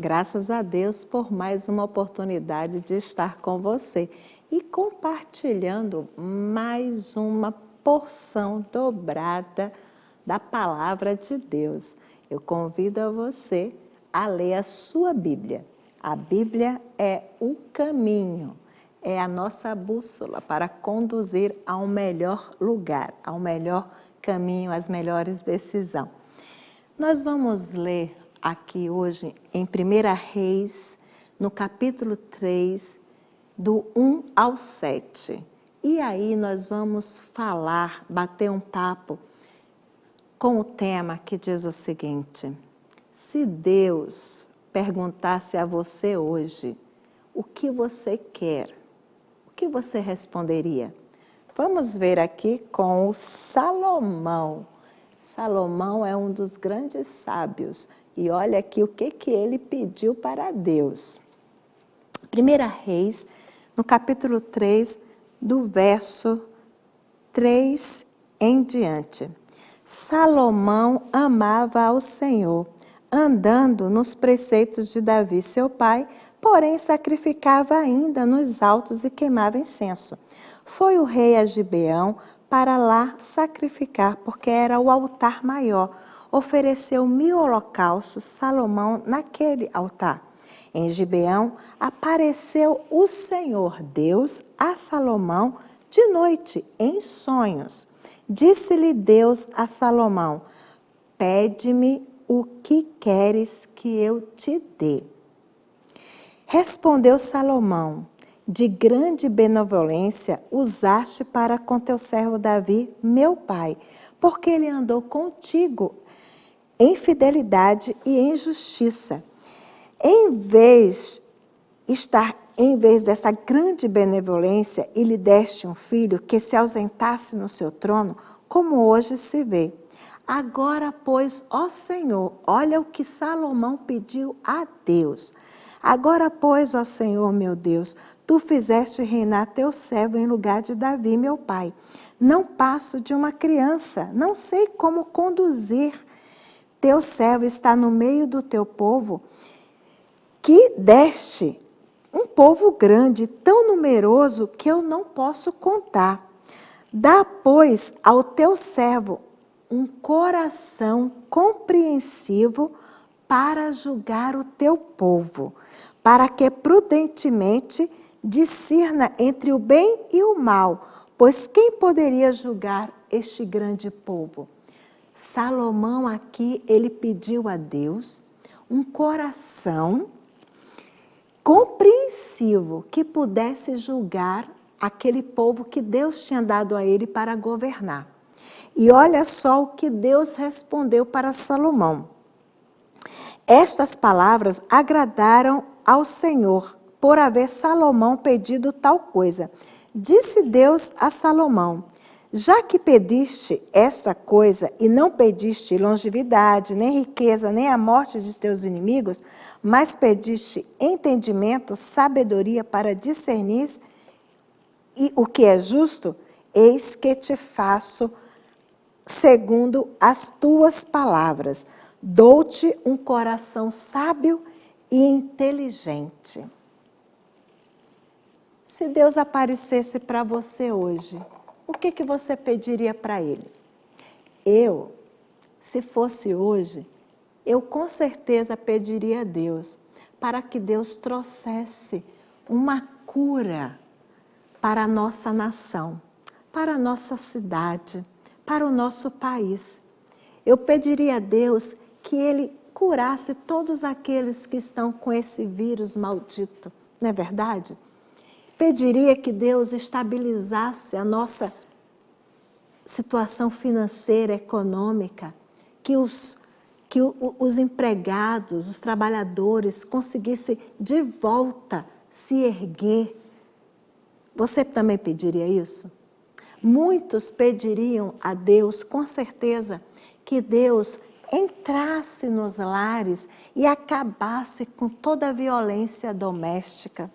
Graças a Deus por mais uma oportunidade de estar com você e compartilhando mais uma porção dobrada da Palavra de Deus. Eu convido a você a ler a sua Bíblia. A Bíblia é o caminho, é a nossa bússola para conduzir a um melhor lugar, a um melhor caminho, às melhores decisões. Nós vamos ler aqui hoje em 1 Reis, no capítulo 3, do 1 ao 7. E aí nós vamos falar, bater um papo com o tema que diz o seguinte: se Deus perguntasse a você hoje o que você quer, o que você responderia? Vamos ver aqui com o Salomão. Salomão é um dos grandes sábios e olha aqui o que ele pediu para Deus. 1 Reis, no capítulo 3, do verso 3 em diante. Salomão amava ao Senhor, andando nos preceitos de Davi, seu pai, porém sacrificava ainda nos altos e queimava incenso. Foi o rei a Gibeão para lá sacrificar, porque era o altar maior. Ofereceu 1000 holocaustos Salomão naquele altar. Em Gibeão apareceu o Senhor Deus a Salomão de noite, em sonhos. Disse-lhe Deus a Salomão: pede-me o que queres que eu te dê. Respondeu Salomão: de grande benevolência usaste para com teu servo Davi, meu pai, porque ele andou contigo em fidelidade e em justiça. Em vez dessa grande benevolência, e lhe deste um filho que se ausentasse no seu trono, como hoje se vê. Agora, pois, ó Senhor, olha o que Salomão pediu a Deus. Agora, pois, ó Senhor, meu Deus, tu fizeste reinar teu servo em lugar de Davi, meu pai. Não passo de uma criança, não sei como conduzir. Teu servo está no meio do teu povo, que deste um povo grande, tão numeroso que eu não posso contar. Dá, pois, ao teu servo um coração compreensivo para julgar o teu povo, para que prudentemente discirna entre o bem e o mal, pois quem poderia julgar este grande povo? Salomão aqui, ele pediu a Deus um coração compreensivo que pudesse julgar aquele povo que Deus tinha dado a ele para governar. E olha só o que Deus respondeu para Salomão. Estas palavras agradaram ao Senhor, por haver Salomão pedido tal coisa. Disse Deus a Salomão: já que pediste esta coisa e não pediste longevidade, nem riqueza, nem a morte de teus inimigos, mas pediste entendimento, sabedoria para discernir e o que é justo, eis que te faço segundo as tuas palavras. Dou-te um coração sábio e inteligente. Se Deus aparecesse para você hoje, o que você pediria para Ele? Eu, se fosse hoje, eu com certeza pediria a Deus para que Deus trouxesse uma cura para a nossa nação, para a nossa cidade, para o nosso país. Eu pediria a Deus que Ele curasse todos aqueles que estão com esse vírus maldito, não é verdade? Pediria que Deus estabilizasse a nossa situação financeira, econômica, que os empregados, os trabalhadores conseguissem de volta se erguer. Você também pediria isso? Muitos pediriam a Deus, com certeza, que Deus entrasse nos lares e acabasse com toda a violência doméstica.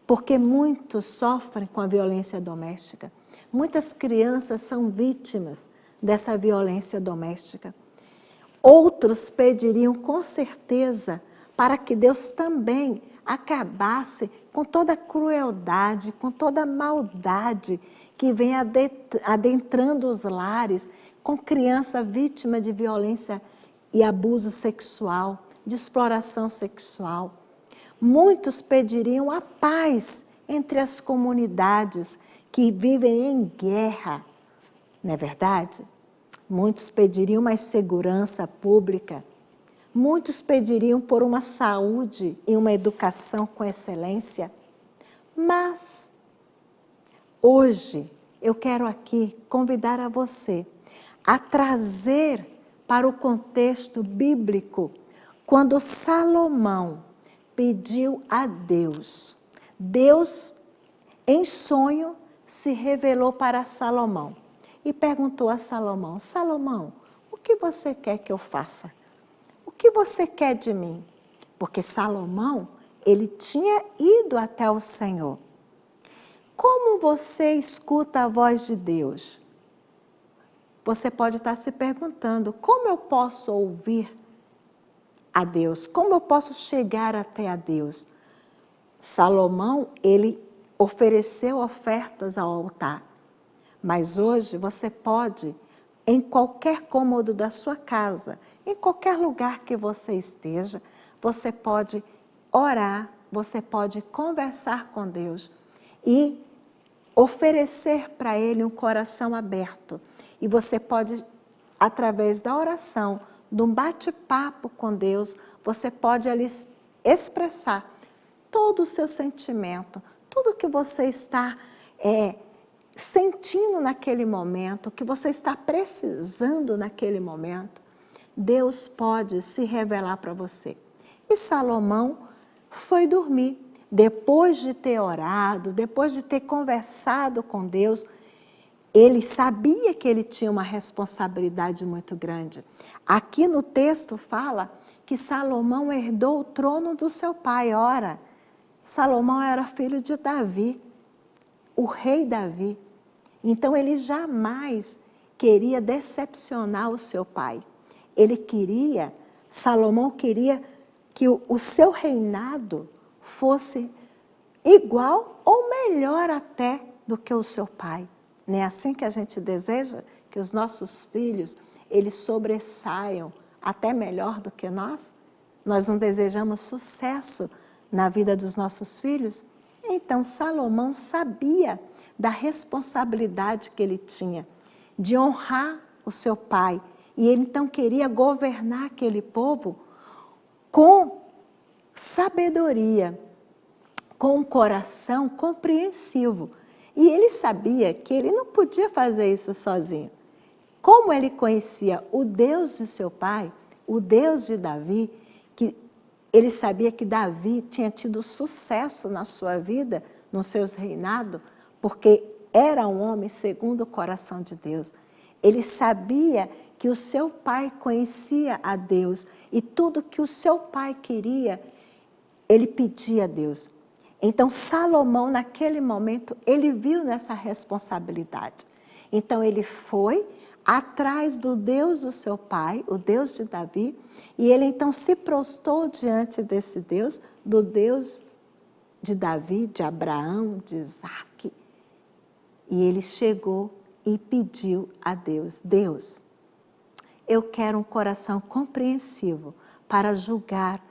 Porque muitos sofrem com a violência doméstica. Muitas crianças são vítimas dessa violência doméstica. Outros pediriam com certeza para que Deus também acabasse com toda a crueldade, com toda a maldade que vem adentrando os lares, com criança vítima de violência e abuso sexual, de exploração sexual. Muitos pediriam a paz entre as comunidades que vivem em guerra, não é verdade? Muitos pediriam mais segurança pública. Muitos pediriam por uma saúde e uma educação com excelência. Mas, hoje, eu quero aqui convidar a você a trazer para o contexto bíblico quando Salomão pediu a Deus. Deus, em sonho, se revelou para Salomão e perguntou a Salomão: Salomão, o que você quer que eu faça? O que você quer de mim? Porque Salomão, ele tinha ido até o Senhor. Como você escuta a voz de Deus? Você pode estar se perguntando: como eu posso ouvir a Deus? Como eu posso chegar até a Deus? Salomão, ele ofereceu ofertas ao altar. Mas hoje você pode, em qualquer cômodo da sua casa, em qualquer lugar que você esteja, você pode orar, você pode conversar com Deus e oferecer para Ele um coração aberto. E você pode, através da oração, de um bate-papo com Deus, você pode ali expressar todo o seu sentimento, tudo que você está sentindo naquele momento, que você está precisando naquele momento. Deus pode se revelar para você. E Salomão foi dormir. Depois de ter orado, depois de ter conversado com Deus, ele sabia que ele tinha uma responsabilidade muito grande. Aqui no texto fala que Salomão herdou o trono do seu pai. Ora, Salomão era filho de Davi, o rei Davi. Então ele jamais queria decepcionar o seu pai. Salomão queria que o seu reinado fosse igual ou melhor até do que o seu pai. Não é assim que a gente deseja que os nossos filhos, eles sobressaiam até melhor do que nós? Nós não desejamos sucesso na vida dos nossos filhos? Então Salomão sabia da responsabilidade que ele tinha de honrar o seu pai. E ele então queria governar aquele povo com sabedoria, com um coração compreensivo. E ele sabia que ele não podia fazer isso sozinho. Como ele conhecia o Deus de seu pai, o Deus de Davi, que ele sabia que Davi tinha tido sucesso na sua vida, nos seus reinados, porque era um homem segundo o coração de Deus. Ele sabia que o seu pai conhecia a Deus e tudo que o seu pai queria, ele pedia a Deus. Então Salomão, naquele momento, ele viu nessa responsabilidade. Então ele foi atrás do Deus do seu pai, o Deus de Davi, e ele então se prostrou diante desse Deus, do Deus de Davi, de Abraão, de Isaque. E ele chegou e pediu a Deus: Deus, eu quero um coração compreensivo para julgar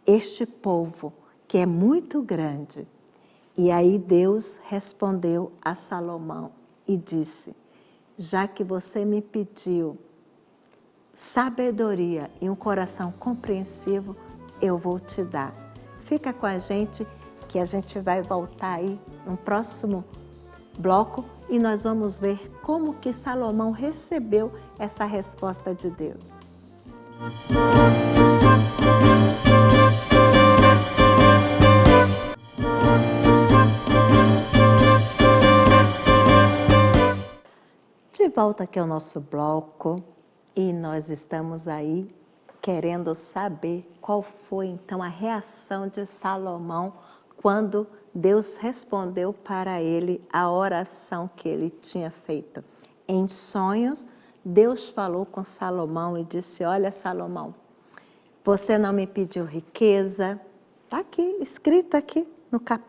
este povo, que é muito grande. E aí Deus respondeu a Salomão e disse: já que você me pediu sabedoria e um coração compreensivo, eu vou te dar. Fica com a gente, que a gente vai voltar aí no próximo bloco e nós vamos ver como que Salomão recebeu essa resposta de Deus. De volta aqui ao nosso bloco e nós estamos aí querendo saber qual foi então a reação de Salomão quando Deus respondeu para ele a oração que ele tinha feito. Em sonhos, Deus falou com Salomão e disse: olha, Salomão, Você não me pediu riqueza. Está aqui, escrito aqui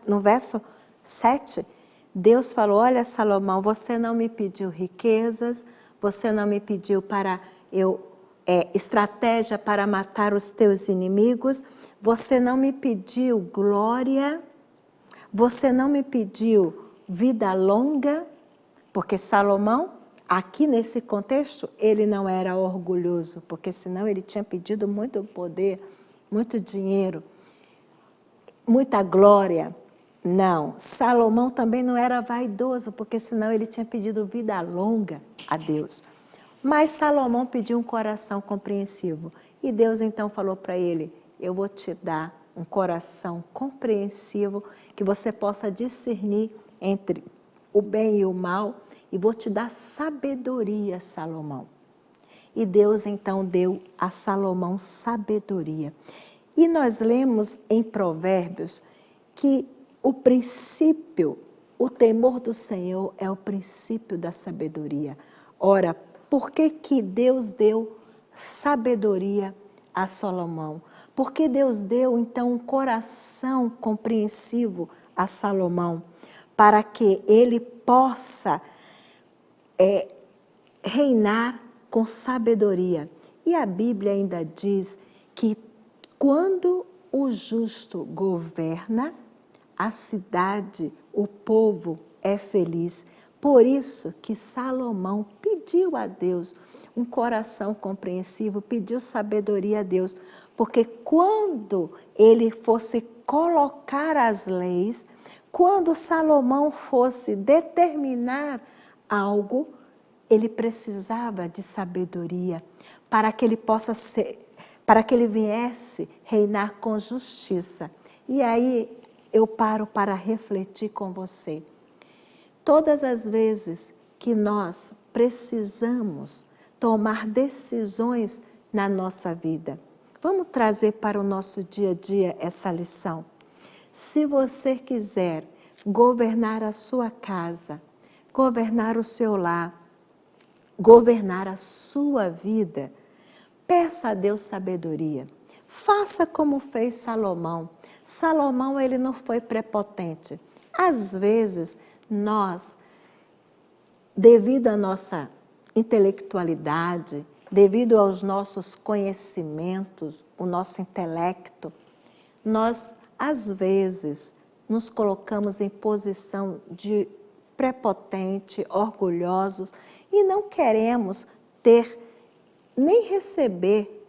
no verso 7. Deus falou, olha Salomão, você não me pediu riquezas, você não me pediu para estratégia para matar os teus inimigos, você não me pediu glória, você não me pediu vida longa, porque Salomão, aqui nesse contexto, ele não era orgulhoso, porque senão ele tinha pedido muito poder, muito dinheiro, muita glória. Não, Salomão também não era vaidoso, porque senão ele tinha pedido vida longa a Deus. Mas Salomão pediu um coração compreensivo. E Deus então falou para ele, eu vou te dar um coração compreensivo, que você possa discernir entre o bem e o mal, e vou te dar sabedoria, Salomão. E Deus então deu a Salomão sabedoria. E nós lemos em Provérbios que o princípio, o temor do Senhor é o princípio da sabedoria. Ora, por que que Deus deu sabedoria a Salomão? Porque Deus deu então um coração compreensivo a Salomão, para que ele possa reinar com sabedoria. E a Bíblia ainda diz que quando o justo governa, a cidade, o povo é feliz. Por isso que Salomão pediu a Deus um coração compreensivo, pediu sabedoria a Deus, porque quando ele fosse colocar as leis, quando Salomão fosse determinar algo, ele precisava de sabedoria para que ele possa para que ele viesse reinar com justiça. E aí eu paro para refletir com você. Todas as vezes que nós precisamos tomar decisões na nossa vida, vamos trazer para o nosso dia a dia essa lição. Se você quiser governar a sua casa, governar o seu lar, governar a sua vida, peça a Deus sabedoria. Faça como fez Salomão. Salomão, ele não foi prepotente. Às vezes, nós, devido à nossa intelectualidade, devido aos nossos conhecimentos, o nosso intelecto, nós, às vezes, nos colocamos em posição de prepotente, orgulhosos e não queremos ter nem receber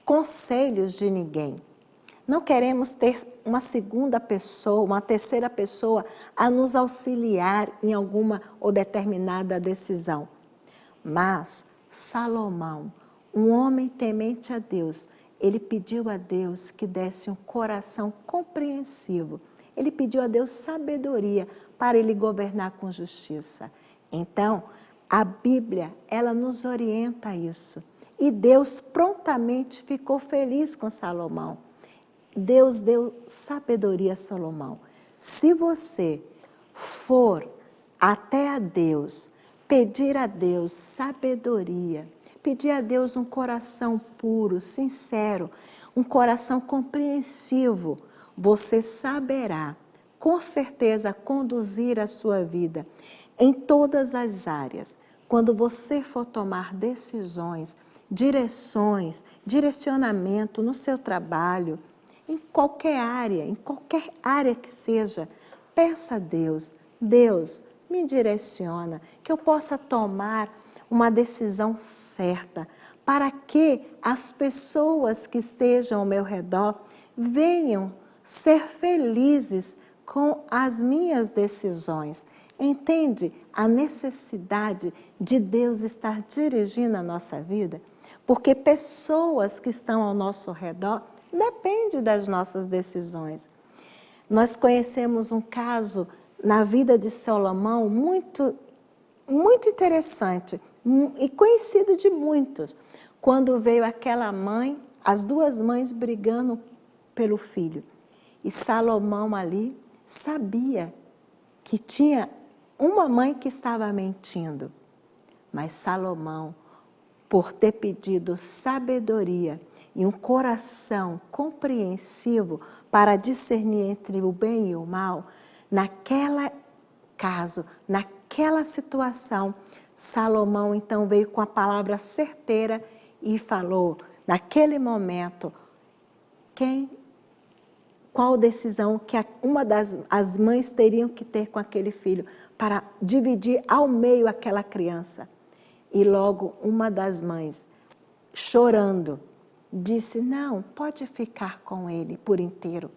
conselhos de ninguém. Não queremos ter uma segunda pessoa, uma terceira pessoa a nos auxiliar em alguma ou determinada decisão. Mas Salomão, um homem temente a Deus, ele pediu a Deus que desse um coração compreensivo. Ele pediu a Deus sabedoria para ele governar com justiça. Então, a Bíblia, ela nos orienta a isso. E Deus prontamente ficou feliz com Salomão. Deus deu sabedoria a Salomão. Se você for até a Deus, pedir a Deus sabedoria, pedir a Deus um coração puro, sincero, um coração compreensivo, você saberá, com certeza, conduzir a sua vida em todas as áreas. Quando você for tomar decisões, direções, direcionamento no seu trabalho, em qualquer área que seja, peça a Deus, Deus, me direciona, que eu possa tomar uma decisão certa, para que as pessoas que estejam ao meu redor venham ser felizes com as minhas decisões. Entende a necessidade de Deus estar dirigindo a nossa vida? Porque pessoas que estão ao nosso redor dependem das nossas decisões. Nós conhecemos um caso na vida de Salomão muito interessante e conhecido de muitos, quando veio aquela mãe, as duas mães brigando pelo filho. E Salomão ali sabia que tinha uma mãe que estava mentindo, mas Salomão, por ter pedido sabedoria e um coração compreensivo para discernir entre o bem e o mal, naquele caso, naquela situação, Salomão então veio com a palavra certeira e falou, naquele momento, qual decisão que uma das mães teriam que ter com aquele filho para dividir ao meio aquela criança. E logo uma das mães, chorando, disse, não, pode ficar com ele por inteiro.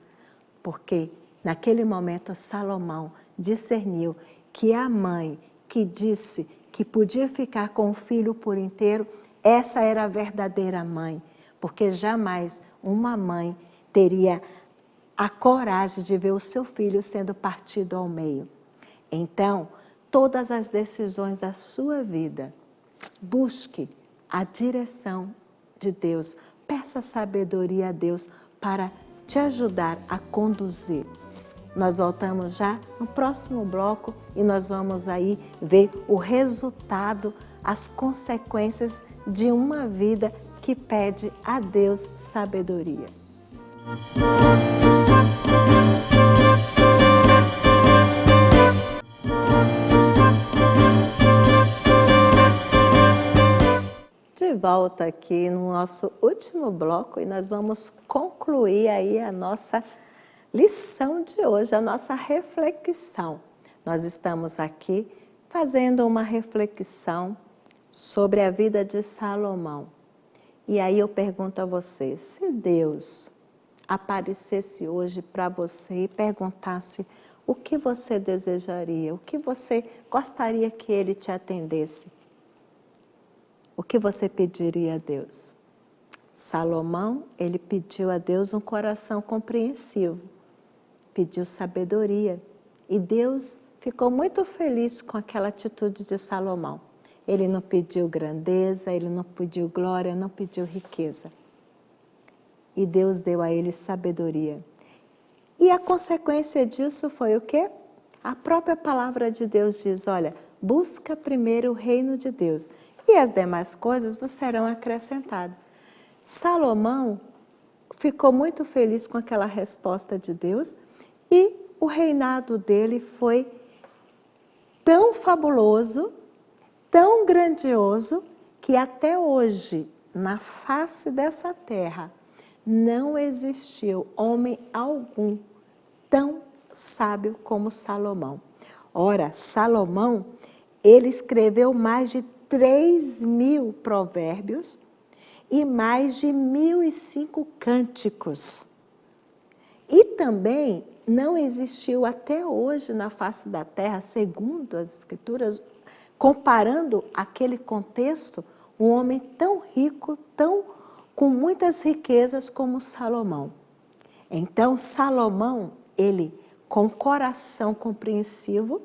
Porque naquele momento Salomão discerniu que a mãe que disse que podia ficar com o filho por inteiro, essa era a verdadeira mãe. Porque jamais uma mãe teria a coragem de ver o seu filho sendo partido ao meio. Então, todas as decisões da sua vida, busque a direção de Deus, peça sabedoria a Deus para te ajudar a conduzir. Nós voltamos já no próximo bloco e nós vamos aí ver o resultado, as consequências de uma vida que pede a Deus sabedoria. De volta aqui no nosso último bloco e nós vamos concluir aí a nossa lição de hoje, a nossa reflexão. Nós estamos aqui fazendo uma reflexão sobre a vida de Salomão. E aí eu pergunto a você, se Deus aparecesse hoje para você e perguntasse o que você desejaria, o que você gostaria que Ele te atendesse, o que você pediria a Deus? Salomão, ele pediu a Deus um coração compreensivo, pediu sabedoria e Deus ficou muito feliz com aquela atitude de Salomão. Ele não pediu grandeza, ele não pediu glória, não pediu riqueza. E Deus deu a ele sabedoria. E a consequência disso foi o quê? A própria palavra de Deus diz, olha, busca primeiro o reino de Deus e as demais coisas vos serão acrescentadas. Salomão ficou muito feliz com aquela resposta de Deus e o reinado dele foi tão fabuloso, tão grandioso, que até hoje, na face dessa terra, não existiu homem algum tão sábio como Salomão. Ora, Salomão, ele escreveu mais de 3.000 provérbios e mais de 1.005 cânticos. E também não existiu até hoje na face da terra, segundo as Escrituras, comparando aquele contexto, um homem tão rico, com muitas riquezas como Salomão. Então, Salomão, ele com coração compreensivo,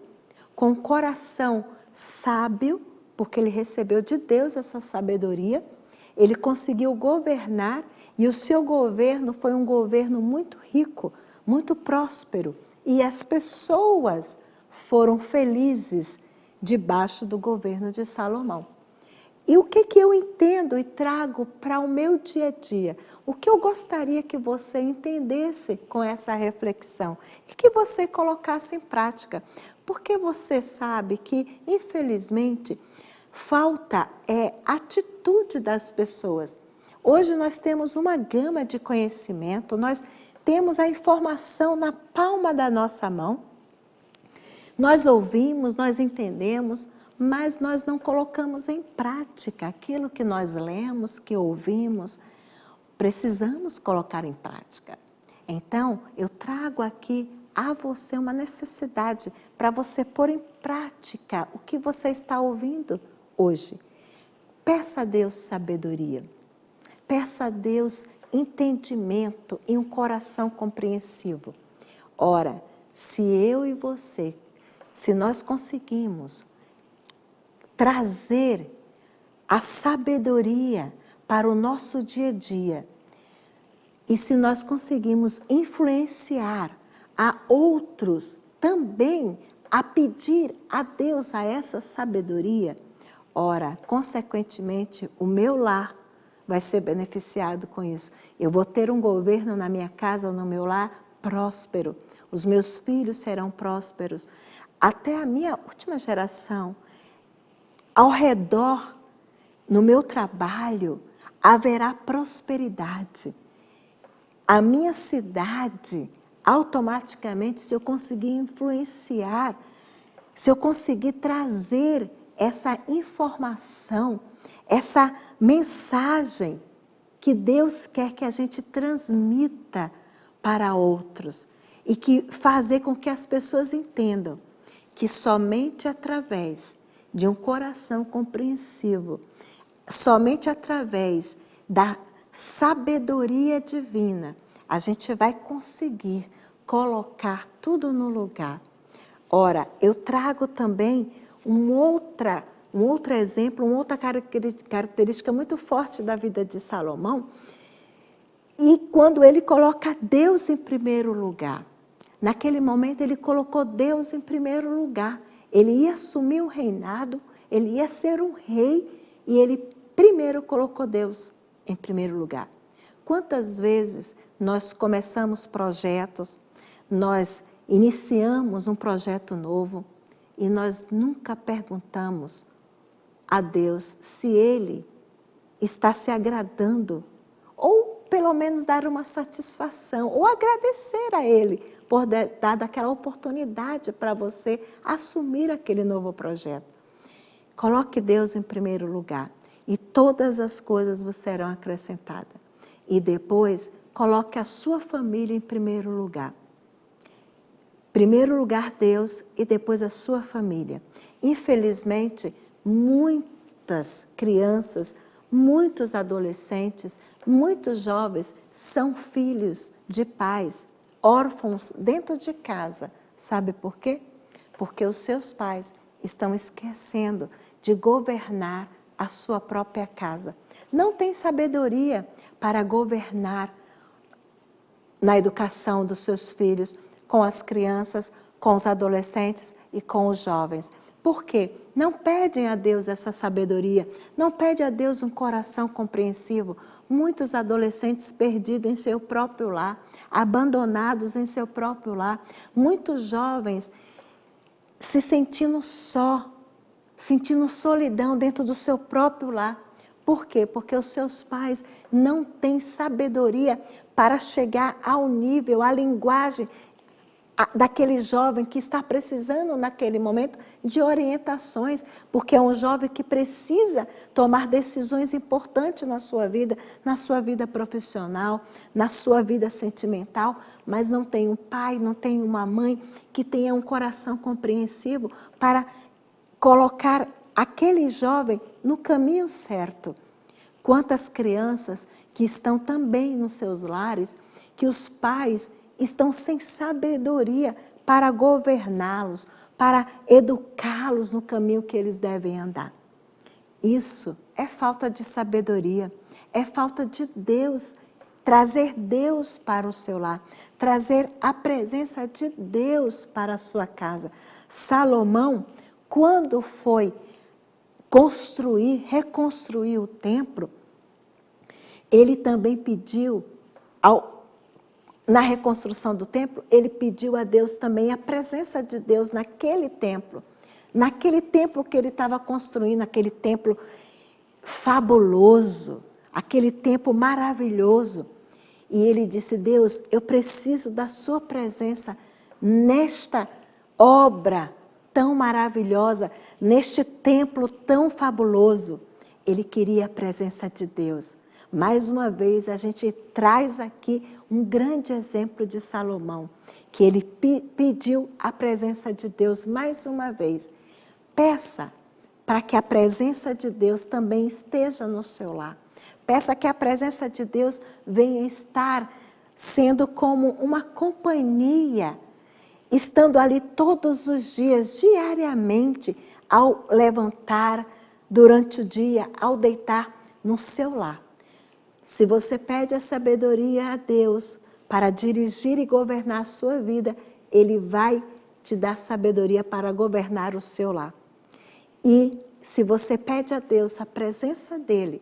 com coração sábio, porque ele recebeu de Deus essa sabedoria, ele conseguiu governar e o seu governo foi um governo muito rico, muito próspero. E as pessoas foram felizes debaixo do governo de Salomão. E o que eu entendo e trago para o meu dia a dia? O que eu gostaria que você entendesse com essa reflexão e que você colocasse em prática? Porque você sabe que, infelizmente, falta atitude das pessoas. Hoje nós temos uma gama de conhecimento, nós temos a informação na palma da nossa mão. Nós ouvimos, nós entendemos, mas nós não colocamos em prática aquilo que nós lemos, que ouvimos. Precisamos colocar em prática. Então, eu trago aqui a você uma necessidade para você pôr em prática o que você está ouvindo hoje. Peça a Deus sabedoria. Peça a Deus entendimento e um coração compreensivo. Ora, se eu e você, se nós conseguimos trazer a sabedoria para o nosso dia a dia, e se nós conseguimos influenciar a outros também a pedir a Deus essa sabedoria, ora, consequentemente, o meu lar vai ser beneficiado com isso. Eu vou ter um governo na minha casa, no meu lar, próspero. Os meus filhos serão prósperos. Até a minha última geração, ao redor, no meu trabalho, haverá prosperidade. A minha cidade, automaticamente, se eu conseguir influenciar, se eu conseguir trazer essa informação, essa mensagem que Deus quer que a gente transmita para outros e que fazer com que as pessoas entendam que somente através de um coração compreensivo, somente através da sabedoria divina, a gente vai conseguir colocar tudo no lugar. Ora, eu trago também um outro exemplo, uma outra característica muito forte da vida de Salomão, e quando ele coloca Deus em primeiro lugar. Naquele momento ele colocou Deus em primeiro lugar. Ele ia assumir o reinado, ele ia ser um rei, e ele primeiro colocou Deus em primeiro lugar. Quantas vezes nós começamos projetos, nós iniciamos um projeto novo e nós nunca perguntamos a Deus se Ele está se agradando, ou pelo menos dar uma satisfação, ou agradecer a Ele por dar aquela oportunidade para você assumir aquele novo projeto. Coloque Deus em primeiro lugar e todas as coisas vos serão acrescentadas. E depois, coloque a sua família em primeiro lugar. Primeiro lugar Deus e depois a sua família. Infelizmente, muitas crianças, muitos adolescentes, muitos jovens são filhos de pais órfãos dentro de casa. Sabe por quê? Porque os seus pais estão esquecendo de governar a sua própria casa. Não tem sabedoria para governar na educação dos seus filhos, com as crianças, com os adolescentes e com os jovens. Por quê? Não pedem a Deus essa sabedoria, não pedem a Deus um coração compreensivo. Muitos adolescentes perdidos em seu próprio lar, abandonados em seu próprio lar. Muitos jovens se sentindo só, sentindo solidão dentro do seu próprio lar. Por quê? Porque os seus pais não têm sabedoria para chegar ao nível, à linguagem daquele jovem que está precisando naquele momento de orientações, porque é um jovem que precisa tomar decisões importantes na sua vida profissional, na sua vida sentimental, mas não tem um pai, não tem uma mãe que tenha um coração compreensivo para colocar aquele jovem no caminho certo. Quantas crianças que estão também nos seus lares, que os pais estão sem sabedoria para governá-los, para educá-los no caminho que eles devem andar. Isso é falta de sabedoria, é falta de Deus, trazer Deus para o seu lar, trazer a presença de Deus para a sua casa. Salomão, quando foi reconstruir o templo, ele também pediu na reconstrução do templo, ele pediu a Deus também a presença de Deus naquele templo que ele estava construindo, aquele templo fabuloso, aquele templo maravilhoso. E ele disse: Deus, eu preciso da sua presença nesta obra tão maravilhosa, neste templo tão fabuloso. Ele queria a presença de Deus. Mais uma vez, a gente traz aqui um grande exemplo de Salomão, que ele pediu a presença de Deus mais uma vez. Peça para que a presença de Deus também esteja no seu lar. Peça que a presença de Deus venha estar sendo como uma companhia, estando ali todos os dias, diariamente, ao levantar, durante o dia, ao deitar no seu lar. Se você pede a sabedoria a Deus para dirigir e governar a sua vida, Ele vai te dar sabedoria para governar o seu lar. E se você pede a Deus a presença dEle,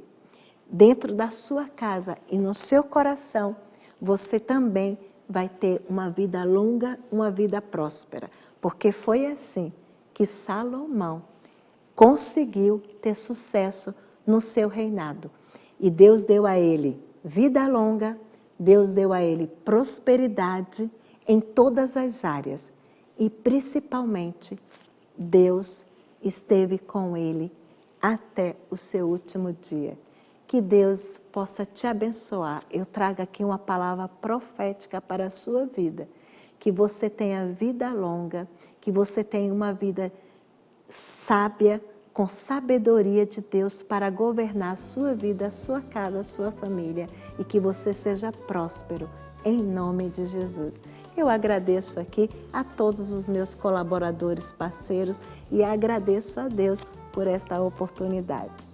dentro da sua casa e no seu coração, você também vai ter uma vida longa, uma vida próspera. Porque foi assim que Salomão conseguiu ter sucesso no seu reinado. E Deus deu a ele vida longa, Deus deu a ele prosperidade em todas as áreas. E principalmente, Deus esteve com ele até o seu último dia. Que Deus possa te abençoar. Eu trago aqui uma palavra profética para a sua vida. Que você tenha vida longa, que você tenha uma vida sábia, com sabedoria de Deus para governar a sua vida, a sua casa, a sua família e que você seja próspero, em nome de Jesus. Eu agradeço aqui a todos os meus colaboradores, parceiros e agradeço a Deus por esta oportunidade.